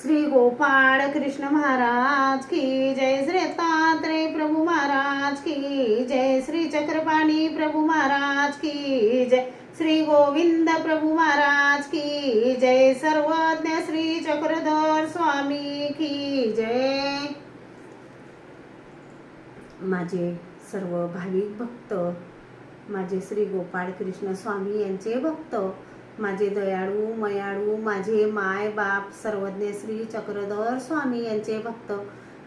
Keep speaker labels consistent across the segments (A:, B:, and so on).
A: श्री गोपाळ कृष्ण महाराज की जय, श्री दत्तात्रेय प्रभु महाराज की जय, श्री चक्रपाणी प्रभु महाराज की जय, श्री गोविंद प्रभु महाराज की जय, सर्वज्ञ श्री चक्रधर स्वामी की जय। माझे सर्व भाविक भक्त, माझे श्री गोपाळ कृष्ण स्वामी यांचे भक्त, माझे दयाळू मयाळू, माझे माय बाप सर्वज्ञ श्री चक्रधर स्वामी यांचे भक्त,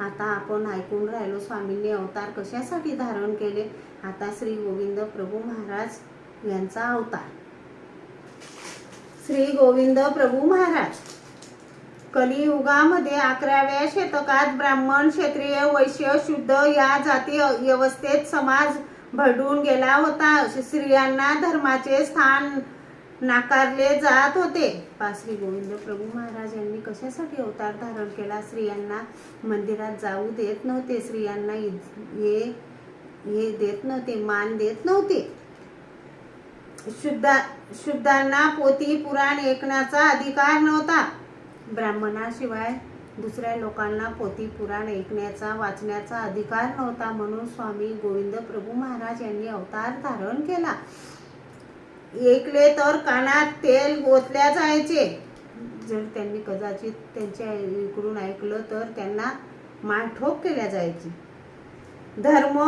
A: आता आपण ऐकून राहिलो स्वामींनी अवतार कशासाठी धारण केले। आता श्री गोविंद प्रभु महाराज यांचा अवतार। श्री गोविंद प्रभु महाराज कलियुगामध्ये 11व्या शतकात ब्राह्मण, क्षत्रिय, वैश्य, शुद्ध या जाती व्यवस्थेत समाज भरडून गेला होता। स्त्रियांना धर्माचे स्थान नाकारले जात होते। श्री गोविंद प्रभु महाराज यांनी कशासाठी अवतार धारण केला। स्त्रियांना मंदिरात जाऊ देत नव्हते, स्त्रियांना हे देत नव्हते, मान देत नव्हते। शुद्धांना पोथी पुराण ऐकण्याचा अधिकार नव्हता। ब्राह्मणाशिवाय दुसऱ्या लोकांना पोथी पुराण ऐकण्याचा वाचण्याचा अधिकार नव्हता। म्हणून स्वामी गोविंद प्रभु महाराज यांनी अवतार धारण केला। ऐकले तर कानात तेल ओतल्या जायचे। जर त्यांनी कदाचित त्यांच्या इकडून ऐकलं तर त्यांना मारठोक केल्या जायची। धर्म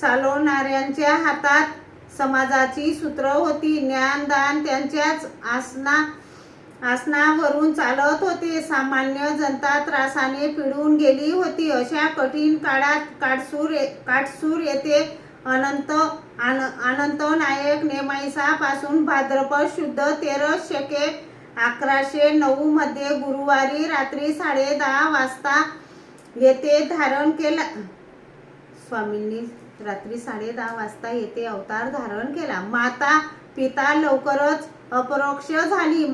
A: चालवणाऱ्यांच्या हातात समाजाची सूत्र होती। ज्ञानदान त्यांच्याच आसनावरून चालत होते। सामान्य जनता त्रासाने पिळून गेली होती। अशा कठीण काळात काटसूर येथे अनंत नायक नेमाईसापासून भाद्रपद शुद्ध 13 शके 1109 मध्ये गुरुवारी रात्री 10:30 वाजता येथे धारण केला। स्वामींनी रात्री 10:30 वाजता येथे अवतार धारण केला। माता पिता लवकरच अपरोक्ष झाली।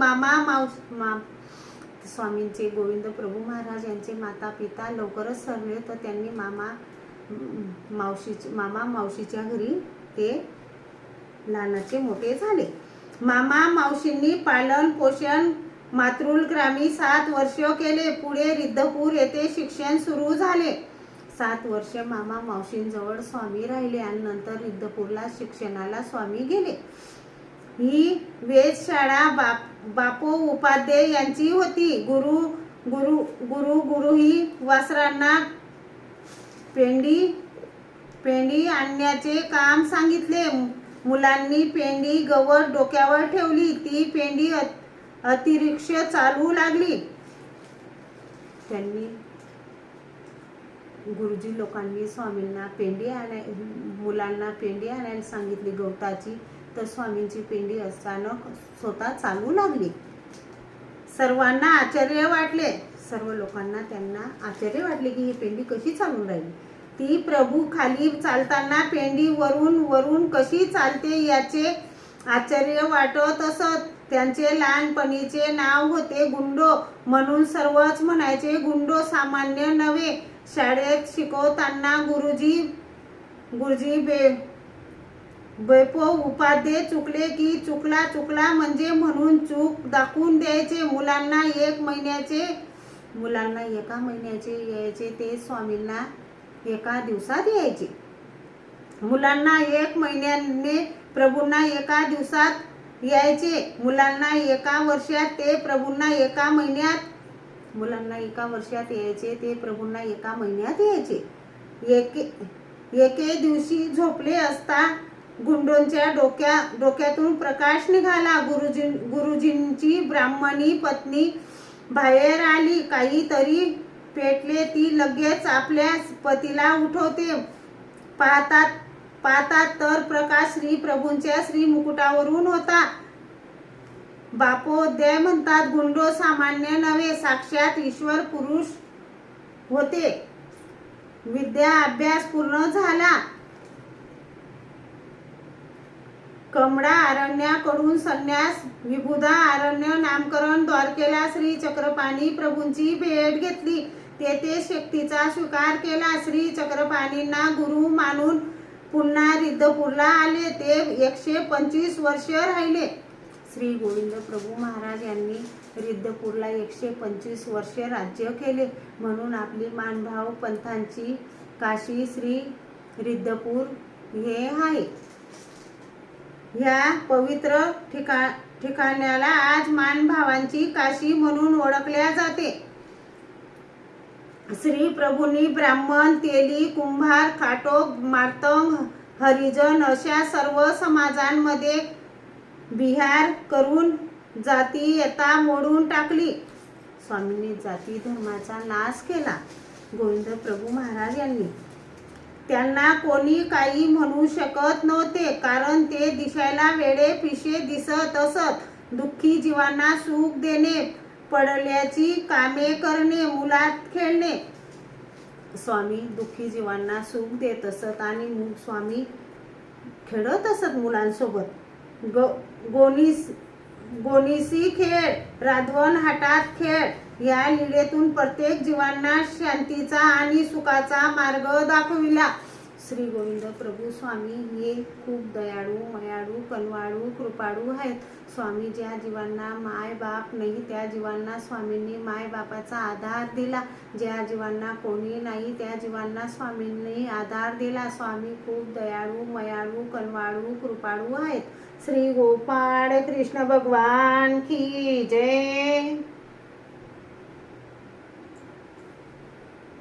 A: स्वामींचे गोविंद प्रभु महाराज यांचे माता पिता लवकरच सरले, तर त्यांनी मामा मावशीच्या घरी ते लहानाचे मोठे झाले। मामा मावशींनी पालन पोषण मातृग्रामी 7 वर्ष केले। पुढे रिद्धपूर येथे शिक्षण सुरू झाले। 7 वर्ष मामा मावशींजवळ स्वामी राहिले आणि नंतर रिद्धपूरला शिक्षणाला स्वामी गेले। ही वेधशाळा बापू उपाध्याय यांची होती। गुरु ही वासरांना पेंडी आणण्याचे काम सांगितले। मुलांनी पेंडी गवत डोक्यावर ठेवली। ती पेंडी अतिरिक्त चालू लागली। त्यांनी गुरुजी लोकांनी स्वामींना मुलांना पेंडी आणायला सांगितली गवताची, तर स्वामींची पेंडी अचानक स्वतः चालू लागली। सर्वांना आश्चर्य वाटले। सर्व लोकांना त्यांना आश्चर्य वाटले की ही पेंडी कशी चालून राहिली। ती प्रभू खाली चालताना पेंडी वरून कशी चालते याचे आश्चर्य वाटत असत। त्यांचे लहानपणीचे नाव होते गुंडो, म्हणून सर्वच म्हणायचे गुंडो, सामान्य नव्हे। शाळेत शिकवताना गुरुजी बेपो उपाध्याय चुकले की चुकला म्हणजे म्हणून चूक दाखवून द्यायचे। मुलांना एका महिन्याचे यायचे ते स्वामींना एका दिवसात यायचे। मुलांना 1 महिन्याने प्रभूंना एका दिवसात यायचे। मुलांना एका वर्षात ते प्रभूंना एका महिन्यात यायचे, ते प्रभूंना एका महिन्यात यायचे। एके दिवशी झोपले असता गुंडोंच्या डोक्यातून प्रकाश निघाला। गुरुजींची ब्राह्मणी पत्नी बाहेर आली। काहीतरी पेटले। ती लगेच आपल्या पतीला उठवते। पाहतात तर प्रकाश श्री प्रभूंच्या श्री मुकुटावरून होता। बापोदय म्हणतात गुंडो सामान्य नव्हे, साक्षात ईश्वर पुरुष होते। विद्या अभ्यास पूर्ण झाला। कमळा अरण्याकडून संन्यास, विबुधा अरण्य नामकरण, द्वारकेला श्री चक्रपाणी प्रभूंची भेट घेतली। तेथे शक्तीचा स्वीकार केला। श्री चक्रपाणींना गुरु मानून पुन्हा रिद्धपूरला आले। ते 125 वर्ष राहिले। श्री गोविंद प्रभू महाराज यांनी रिद्धपूरला 125 वर्षे राज्य केले, म्हणून आपली मानभाव पंथांची काशी श्री रिद्धपूर हे आहे. ह्या पवित्र ठिकाणाला आज मानभावांची काशी म्हणून ओळखल्या जाते. श्री प्रभूंनी ब्राह्मण, तेली, कुंभार, खाटोक, मार्तंग, हरिजन अशा सर्व समाजांमध्ये विहार करून जातीयता मोडून टाकली. स्वामींनी जाती धर्माचा नाश केला. गोविंद प्रभू महाराज यांनी त्यांना कोणी काही म्हणू शकत नव्हते, कारण ते दिसायला वेडे पिशे दिसत असत. दुःखी जीवांना सुख देणे, पडल्याची कामे करणे, मुलात खेळणे. स्वामी दुःखी जीवांना सुख देत असत आणि स्वामी खेळत असत मुलांसोबत. गोनीसी खेळ, राधवन हातात खेळ या लीलेतून प्रत्येक जीवांना शांतीचा आणि सुखाचा मार्ग दाखविला. श्री गोविंद प्रभू स्वामी हे खूप दयाळू, मयाळू, कनवाळू, कृपाळू आहेत. स्वामी ज्या जीवांना माय बाप नाही त्या जीवांना स्वामींनी माय बापाचा आधार दिला. ज्या जीवांना कोणी नाही त्या जीवांना स्वामींनी आधार दिला. स्वामी खूप दयाळू, मयाळू, कनवाळू, कृपाळू आहेत. श्री गोपाळ कृष्ण भगवान की जय.